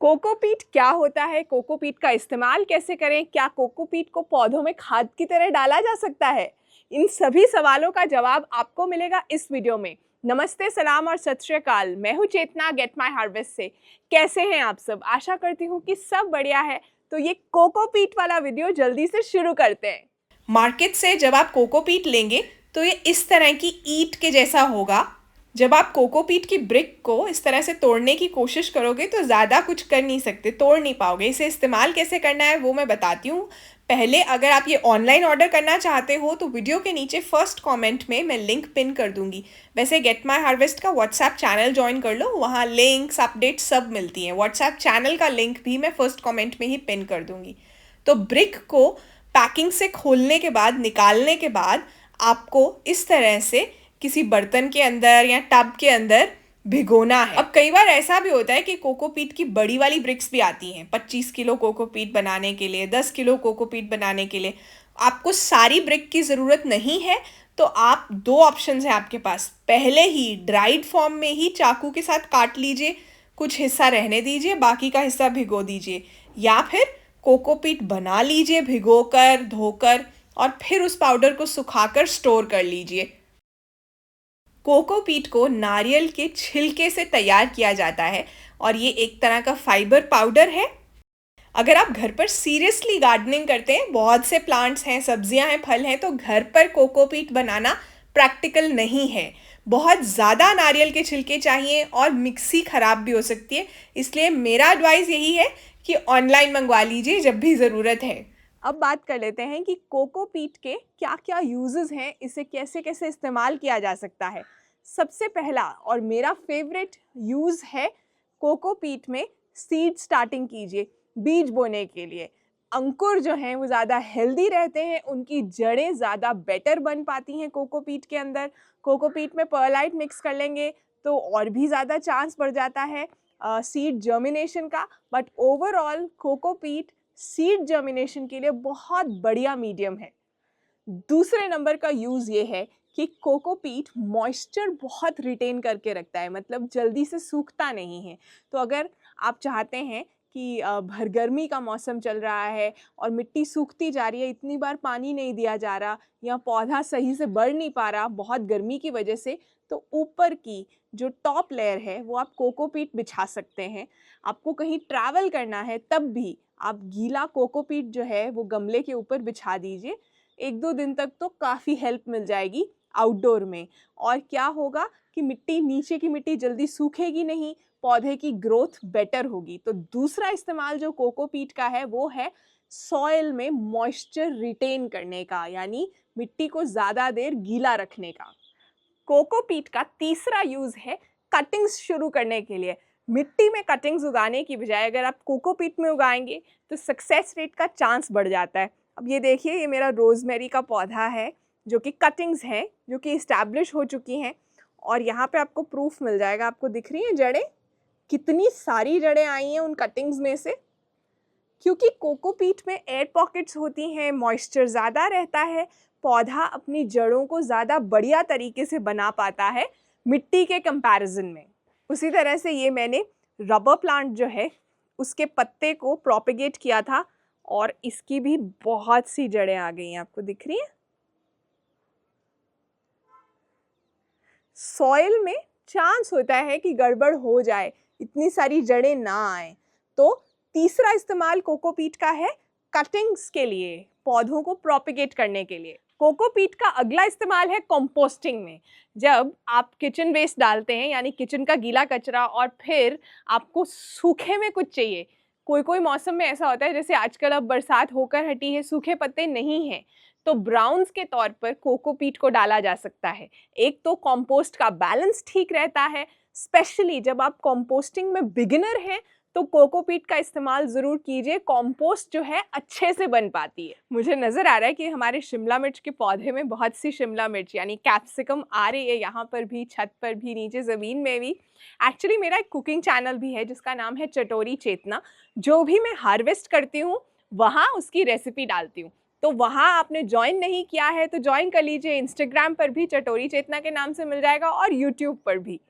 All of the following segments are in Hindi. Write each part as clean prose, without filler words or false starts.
कोकोपीट क्या होता है, कोकोपीट का इस्तेमाल कैसे करें, क्या कोकोपीट को पौधों में खाद की तरह डाला जा सकता है? इन सभी सवालों का जवाब आपको मिलेगा इस वीडियो में। नमस्ते, सलाम और सत श्री अकाल। मैं हूँ चेतना गेट माई हार्वेस्ट से। कैसे हैं आप सब? आशा करती हूँ कि सब बढ़िया है। तो ये कोकोपीट वाला वीडियो जल्दी से शुरू करते हैं। मार्केट से जब आप कोकोपीट लेंगे तो ये इस तरह की ईंट के जैसा होगा। जब आप कोकोपीट की ब्रिक को इस तरह से तोड़ने की कोशिश करोगे तो ज़्यादा कुछ कर नहीं सकते, तोड़ नहीं पाओगे। इसे इस्तेमाल कैसे करना है वो मैं बताती हूँ। पहले अगर आप ये ऑनलाइन ऑर्डर करना चाहते हो तो वीडियो के नीचे फर्स्ट कमेंट में मैं लिंक पिन कर दूंगी। वैसे गेट माई हार्वेस्ट का व्हाट्सएप चैनल ज्वाइन कर लो, वहाँ लिंक्स अपडेट सब मिलती हैं। व्हाट्सएप चैनल का लिंक भी मैं फर्स्ट कमेंट में ही पिन कर दूंगी। तो ब्रिक को पैकिंग से खोलने के बाद, निकालने के बाद आपको इस तरह से किसी बर्तन के अंदर या टब के अंदर भिगोना है। अब कई बार ऐसा भी होता है कि कोकोपीट की बड़ी वाली ब्रिक्स भी आती हैं 25 किलो कोकोपीट बनाने के लिए, 10 किलो कोकोपीट बनाने के लिए। आपको सारी ब्रिक की ज़रूरत नहीं है तो आप दो ऑप्शंस हैं आपके पास। पहले ही ड्राइड फॉर्म में ही चाकू के साथ काट लीजिए, कुछ हिस्सा रहने दीजिए, बाकी का हिस्सा भिगो दीजिए। या फिर कोकोपीट बना लीजिए भिगोकर, धोकर, और फिर उस पाउडर को सुखाकर स्टोर कर लीजिए। कोकोपीट को नारियल के छिलके से तैयार किया जाता है और ये एक तरह का फाइबर पाउडर है। अगर आप घर पर सीरियसली गार्डनिंग करते हैं, बहुत से प्लांट्स हैं, सब्जियां हैं, फल हैं, तो घर पर कोकोपीट बनाना प्रैक्टिकल नहीं है। बहुत ज़्यादा नारियल के छिलके चाहिए और मिक्सी ख़राब भी हो सकती है। इसलिए मेरा एडवाइस यही है कि ऑनलाइन मंगवा लीजिए जब भी ज़रूरत है। अब बात कर लेते हैं कि कोकोपीट के क्या क्या यूजेस हैं, इसे कैसे कैसे इस्तेमाल किया जा सकता है। सबसे पहला और मेरा फेवरेट यूज़ है, कोकोपीट में सीड स्टार्टिंग कीजिए बीज बोने के लिए। अंकुर जो हैं वो ज़्यादा हेल्दी रहते हैं, उनकी जड़ें ज़्यादा बेटर बन पाती हैं कोकोपीट के अंदर। कोकोपीट में परलाइट मिक्स कर लेंगे तो और भी ज़्यादा चांस बढ़ जाता है सीड जर्मिनेशन का। But overall cocopeat seed germination के लिए बहुत बढ़िया मीडियम है। दूसरे नंबर का यूज़ ये है कि कोकोपीट मॉइस्चर बहुत रिटेन करके रखता है, मतलब जल्दी से सूखता नहीं है। तो अगर आप चाहते हैं कि भरगर्मी का मौसम चल रहा है और मिट्टी सूखती जा रही है, इतनी बार पानी नहीं दिया जा रहा या पौधा सही से बढ़ नहीं पा रहा बहुत गर्मी की वजह से, तो ऊपर की जो टॉप लेयर है वो आप कोकोपीट बिछा सकते हैं। आपको कहीं ट्रैवल करना है तब भी आप गीला कोकोपीट जो है वो गमले के ऊपर बिछा दीजिए। 1-2 दिन तक तो काफ़ी हेल्प मिल जाएगी आउटडोर में। और क्या होगा कि मिट्टी, नीचे की मिट्टी जल्दी सूखेगी नहीं, पौधे की ग्रोथ बेटर होगी। तो दूसरा इस्तेमाल जो कोकोपीट का है वो है सॉइल में मॉइस्चर रिटेन करने का, यानी मिट्टी को ज़्यादा देर गीला रखने का। कोकोपीट का तीसरा यूज़ है कटिंग्स शुरू करने के लिए। मिट्टी में कटिंग्स उगाने की बजाय अगर आप कोकोपीट में उगाएंगे तो सक्सेस रेट का चांस बढ़ जाता है। अब ये देखिए, ये मेरा रोज़मेरी का पौधा है जो कि कटिंग्स हैं, जो कि इस्टेब्लिश हो चुकी हैं। और यहाँ पे आपको प्रूफ मिल जाएगा। आपको दिख रही हैं जड़ें, कितनी सारी जड़ें आई हैं उन कटिंग्स में से। क्योंकि कोकोपीट में एयर पॉकेट्स होती हैं, मॉइस्चर ज़्यादा रहता है, पौधा अपनी जड़ों को ज़्यादा बढ़िया तरीके से बना पाता है मिट्टी के कंपैरिजन में। उसी तरह से ये मैंने रबर प्लांट जो है उसके पत्ते को प्रोपेगेट किया था और इसकी भी बहुत सी जड़ें आ गई हैं। आपको दिख रही हैं? सॉइल में चांस होता है कि गड़बड़ हो जाए, इतनी सारी जड़ें ना आए। तो तीसरा इस्तेमाल कोकोपीट का है कटिंग्स के लिए, पौधों को प्रोपेगेट करने के लिए। कोकोपीट का अगला इस्तेमाल है कंपोस्टिंग में। जब आप किचन वेस्ट डालते हैं, यानी किचन का गीला कचरा, और फिर आपको सूखे में कुछ चाहिए। कोई कोई मौसम में ऐसा होता है, जैसे आजकल अब बरसात होकर हटी है, सूखे पत्ते नहीं हैं, तो ब्राउन्स के तौर पर कोकोपीट को डाला जा सकता है। एक तो कंपोस्ट का बैलेंस ठीक रहता है, स्पेशली जब आप कंपोस्टिंग में बिगिनर हैं तो कोकोपीट का इस्तेमाल ज़रूर कीजिए। कंपोस्ट जो है अच्छे से बन पाती है। मुझे नज़र आ रहा है कि हमारे शिमला मिर्च के पौधे में बहुत सी शिमला मिर्च यानी कैप्सिकम आ रही है, यहाँ पर भी, छत पर भी, नीचे ज़मीन में भी। एक्चुअली मेरा एक कुकिंग चैनल भी है जिसका नाम है चटोरी चेतना। जो भी मैं हार्वेस्ट करती हूँ वहाँ उसकी रेसिपी डालती हूँ। तो वहाँ आपने ज्वाइन नहीं किया है तो ज्वाइन कर लीजिए। इंस्टाग्राम पर भी चटोरी चेतना के नाम से मिल जाएगा और यूट्यूब पर भी।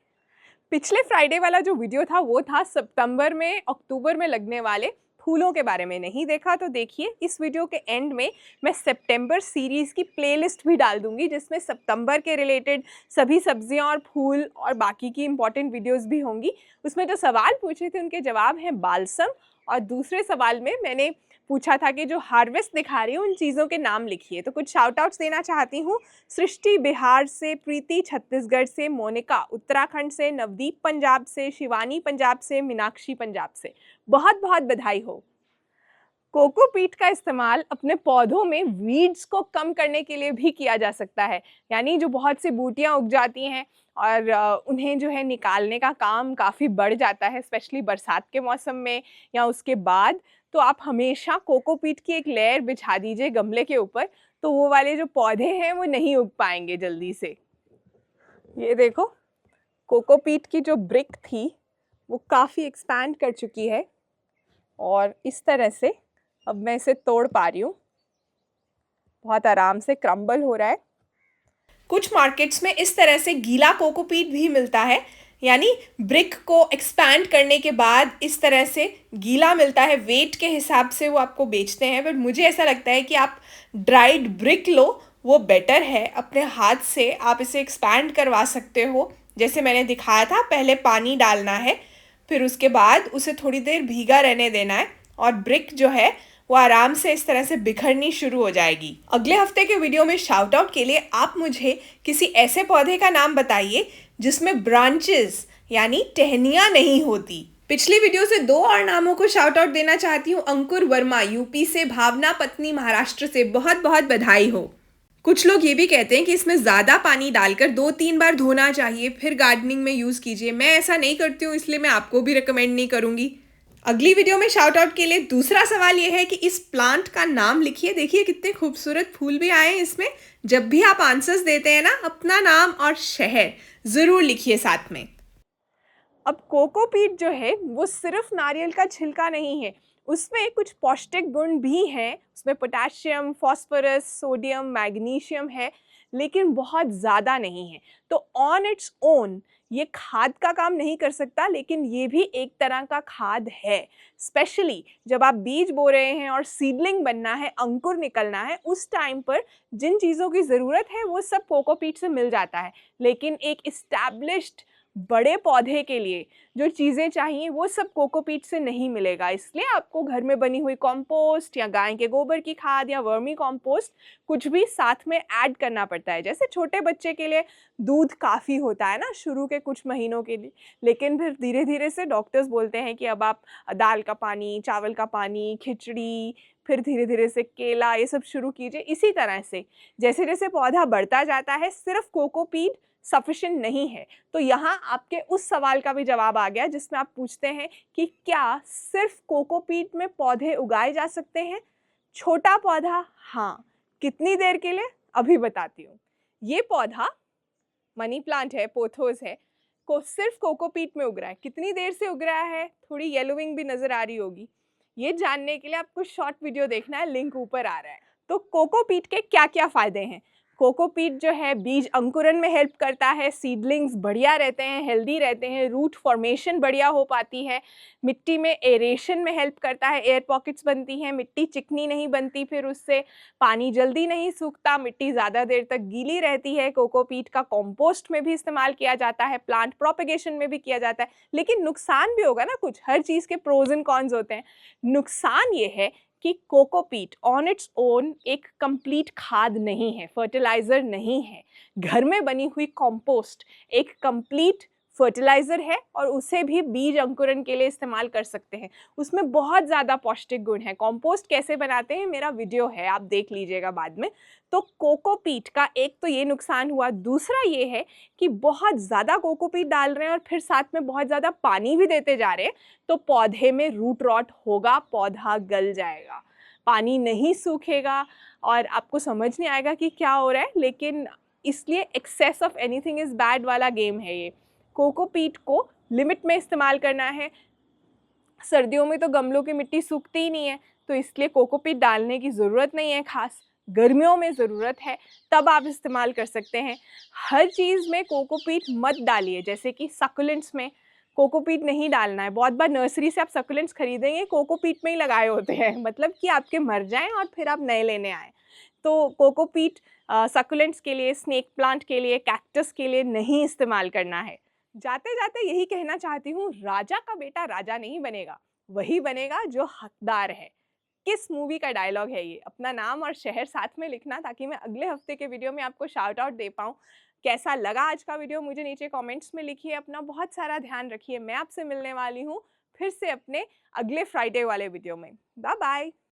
पिछले फ्राइडे वाला जो वीडियो था वो था सितंबर में अक्टूबर में लगने वाले फूलों के बारे में। नहीं देखा तो देखिए, इस वीडियो के एंड में मैं सितंबर सीरीज़ की प्लेलिस्ट भी डाल दूंगी जिसमें सितंबर के रिलेटेड सभी सब्जियां और फूल और बाकी की इंपॉर्टेंट वीडियोस भी होंगी। उसमें जो सवाल पूछे थे उनके जवाब हैं बालसम, और दूसरे सवाल में मैंने पूछा था कि जो हार्वेस्ट दिखा रही हूँ उन चीज़ों के नाम लिखिए। तो कुछ शाउट आउट्स देना चाहती हूँ। सृष्टि बिहार से, प्रीति छत्तीसगढ़ से, मोनिका उत्तराखंड से, नवदीप पंजाब से, शिवानी पंजाब से, मीनाक्षी पंजाब से, बहुत बहुत बधाई हो। कोकोपीट का इस्तेमाल अपने पौधों में वीड्स को कम करने के लिए भी किया जा सकता है। यानी जो बहुत सी बूटियां उग जाती हैं और उन्हें जो है निकालने का काम काफ़ी बढ़ जाता है, स्पेशली बरसात के मौसम में या उसके बाद। तो आप हमेशा कोकोपीट की एक लेयर बिछा दीजिए गमले के ऊपर, तो वो वाले जो पौधे हैं वो नहीं उग पाएंगे जल्दी से। ये देखो, कोकोपीट की जो ब्रिक थी वो काफ़ी एक्सपैंड कर चुकी है और इस तरह से अब मैं इसे तोड़ पा रही हूँ। बहुत आराम से क्रम्बल हो रहा है। कुछ मार्केट्स में इस तरह से गीला कोकोपीट भी मिलता है, यानी ब्रिक को एक्सपैंड करने के बाद इस तरह से गीला मिलता है। वेट के हिसाब से वो आपको बेचते हैं, बट मुझे ऐसा लगता है कि आप ड्राइड ब्रिक लो, वो बेटर है। अपने हाथ से आप इसे एक्सपैंड करवा सकते हो, जैसे मैंने दिखाया था। पहले पानी डालना है, फिर उसके बाद उसे थोड़ी देर भीगा रहने देना है और ब्रिक जो है वो आराम से इस तरह से बिखरनी शुरू हो जाएगी। अगले हफ्ते के वीडियो में शाउट आउट के लिए आप मुझे किसी ऐसे पौधे का नाम बताइए जिसमें ब्रांचेस यानी टहनियाँ नहीं होती। पिछली वीडियो से 2 और नामों को शाउट आउट देना चाहती हूँ। अंकुर वर्मा यूपी से, भावना पत्नी महाराष्ट्र से, बहुत बहुत बधाई हो। कुछ लोग ये भी कहते हैं कि इसमें ज़्यादा पानी डालकर 2-3 बार धोना चाहिए, फिर गार्डनिंग में यूज़ कीजिए। मैं ऐसा नहीं करती हूँ, इसलिए मैं आपको भी रिकमेंड नहीं करूँगी। अगली वीडियो में शाउट आउट के लिए दूसरा सवाल ये है कि इस प्लांट का नाम लिखिए। देखिए कितने खूबसूरत फूल भी आए हैं इसमें। जब भी आप आंसर्स देते हैं ना, अपना नाम और शहर ज़रूर लिखिए साथ में। अब कोकोपीट जो है वो सिर्फ नारियल का छिलका नहीं है, उसमें कुछ पौष्टिक गुण भी हैं। उसमें पोटेशियम, फास्फोरस, सोडियम, मैग्नीशियम है, लेकिन बहुत ज़्यादा नहीं है। तो ऑन इट्स ओन ये खाद का काम नहीं कर सकता, लेकिन ये भी एक तरह का खाद है। स्पेशली जब आप बीज बो रहे हैं और सीडलिंग बनना है, अंकुर निकलना है, उस टाइम पर जिन चीज़ों की ज़रूरत है वो सब कोकोपीट से मिल जाता है। लेकिन एक इस्टेब्लिश्ड बड़े पौधे के लिए जो चीज़ें चाहिए वो सब कोकोपीट से नहीं मिलेगा। इसलिए आपको घर में बनी हुई कंपोस्ट या गाय के गोबर की खाद या वर्मी कंपोस्ट कुछ भी साथ में ऐड करना पड़ता है। जैसे छोटे बच्चे के लिए दूध काफ़ी होता है ना शुरू के कुछ महीनों के लिए, लेकिन फिर धीरे धीरे से डॉक्टर्स बोलते हैं कि अब आप दाल का पानी, चावल का पानी, खिचड़ी, फिर धीरे धीरे से केला, ये सब शुरू कीजिए। इसी तरह से जैसे जैसे पौधा बढ़ता जाता है, सिर्फ कोकोपीट सफिशिएंट नहीं है। तो यहाँ आपके उस सवाल का भी जवाब आ गया जिसमें आप पूछते हैं कि क्या सिर्फ कोकोपीट में पौधे उगाए जा सकते हैं? छोटा पौधा, हाँ। कितनी देर के लिए, अभी बताती हूँ। ये पौधा मनी प्लांट है, पोथोस है, को सिर्फ कोकोपीट में उग रहा है। कितनी देर से उग रहा है? थोड़ी येलोविंग भी नजर आ रही होगी। ये जानने के लिए आपको शॉर्ट वीडियो देखना है, लिंक ऊपर आ रहा है। तो कोकोपीट के क्या क्या फायदे हैं? कोकोपीट जो है बीज अंकुरण में हेल्प करता है, सीडलिंग्स बढ़िया रहते हैं, हेल्दी रहते हैं, रूट फॉर्मेशन बढ़िया हो पाती है, मिट्टी में एरेशन में हेल्प करता है, एयर पॉकेट्स बनती हैं, मिट्टी चिकनी नहीं बनती, फिर उससे पानी जल्दी नहीं सूखता, मिट्टी ज़्यादा देर तक गीली रहती है। कोकोपीट का कंपोस्ट में भी इस्तेमाल किया जाता है, प्लांट प्रोपेगेशन में भी किया जाता है। लेकिन नुकसान भी होगा ना कुछ, हर चीज़ के प्रोज एंड कॉन्स होते हैं। नुकसान ये है कि कोकोपीट ऑन इट्स ओन एक कंप्लीट खाद नहीं है, फर्टिलाइज़र नहीं है। घर में बनी हुई कंपोस्ट एक कंप्लीट फर्टिलाइज़र है और उसे भी बीज अंकुरण के लिए इस्तेमाल कर सकते हैं। उसमें बहुत ज़्यादा पौष्टिक गुण है। कंपोस्ट कैसे बनाते हैं मेरा वीडियो है, आप देख लीजिएगा बाद में। तो कोकोपीट का एक तो ये नुकसान हुआ, दूसरा ये है कि बहुत ज़्यादा कोकोपीट डाल रहे हैं और फिर साथ में बहुत ज़्यादा पानी भी देते जा रहे हैं, तो पौधे में रूट रॉट होगा, पौधा गल जाएगा, पानी नहीं सूखेगा और आपको समझ नहीं आएगा कि क्या हो रहा है। लेकिन इसलिए excess of anything is bad वाला गेम है ये। कोकोपीट को लिमिट में इस्तेमाल करना है। सर्दियों में तो गमलों की मिट्टी सूखती ही नहीं है, तो इसलिए कोकोपीट डालने की ज़रूरत नहीं है खास। गर्मियों में ज़रूरत है तब आप इस्तेमाल कर सकते हैं। हर चीज़ में कोकोपीट मत डालिए, जैसे कि सकुलेंट्स में कोकोपीट नहीं डालना है। बहुत बार नर्सरी से आप सकुलेंट्स खरीदेंगे कोकोपीट में ही लगाए होते हैं, मतलब कि आपके मर जाएं और फिर आप नए लेने आए। तो कोकोपीट सकुलेंट्स के लिए, स्नेक प्लांट के लिए, कैक्टस के लिए नहीं इस्तेमाल करना है। जाते जाते यही कहना चाहती हूँ, राजा का बेटा राजा नहीं बनेगा, वही बनेगा जो हकदार है। किस मूवी का डायलॉग है ये? अपना नाम और शहर साथ में लिखना, ताकि मैं अगले हफ्ते के वीडियो में आपको शाउट आउट दे पाऊँ। कैसा लगा आज का वीडियो मुझे नीचे कमेंट्स में लिखिए। अपना बहुत सारा ध्यान रखिए। मैं आपसे मिलने वाली हूँ फिर से अपने अगले फ्राइडे वाले वीडियो में। Bye bye.